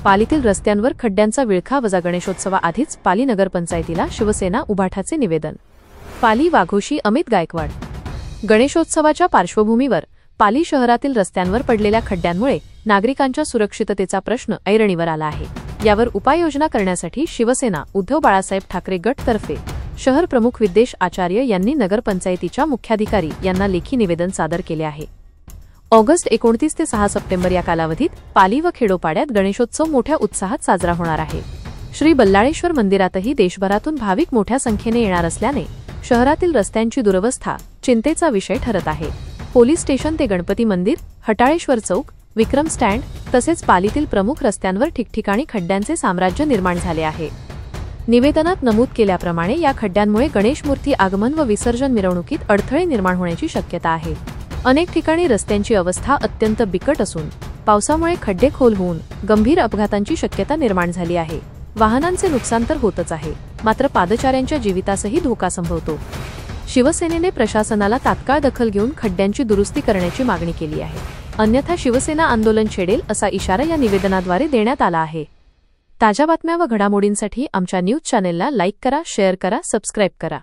पालीतील रस्त्यांवर खड्ड्यांचा विळखा वजा गणेशोत्सवाआधीच पाली नगरपंचायतीला शिवसेना उभाठाचे निवेदन। पाली वाघोशी अमित गायकवाड। गणेशोत्सवाच्या पार्श्वभूमीवर पाली शहरातील रस्त्यांवर पडलेल्या खड्ड्यांमुळे नागरिकांच्या सुरक्षिततेचा प्रश्न ऐरणीवर आला आहे। यावर उपाययोजना करण्यासाठी शिवसेना उद्धव बाळासाहेब ठाकरे गटतर्फे शहर प्रमुख विद्येश आचार्य यांनी नगरपंचायतीच्या मुख्याधिकारी यांना लेखी निवेदन सादर केले आहे। ऑगस्ट 29 ते 6 सप्टेंबर या कालावधीत पाली व खेडोपाड्यात गणेशोत्सव मोठ्या उत्साहात साजरा होणार आहे। श्री बल्लाळेश्वर मंदिरातही देशभरातून भाविक मोठ्या संख्येने येणार असल्याने शहरातील रस्त्यांची दुरवस्था चिंतेचा विषय ठरत आहे। पोलीस स्टेशन ते गणपती मंदिर, हटाळेश्वर चौक, विक्रम स्टँड तसेच पालीतील प्रमुख रस्त्यांवर ठिकठिकाणी खड्ड्यांचे साम्राज्य निर्माण झाले आहे। निवेदनात नमूद केल्याप्रमाणे या खड्ड्यांमुळे गणेश मूर्ती आगमन व विसर्जन मिरवणुकीत अडथळे निर्माण होण्याची शक्यता आहे। अनेक ठिकाणी रस्त्यांची अवस्था अत्यंत बिकट असून पावसामुळे खड्डे खोल होऊन गंभीर अपघातांची शक्यता निर्माण झाली आहे। वाहनांचे नुकसान तर होतच आहे, मात्र पादचाऱ्यांच्या जीवितासही धोका संभवतो। शिवसेनेने प्रशासनाला तात्काळ दखल घेऊन खड्ड्यांची दुरुस्ती करण्याची मागणी केली आहे, अन्यथा शिवसेना आंदोलन छेडेल असा इशारा या निवेदनाद्वारे देण्यात आला आहे। ताज्या बातम्या व घडामोडींसाठी आमच्या न्यूज चॅनेलला लाईक करा, शेअर करा, सबस्क्राईब करा।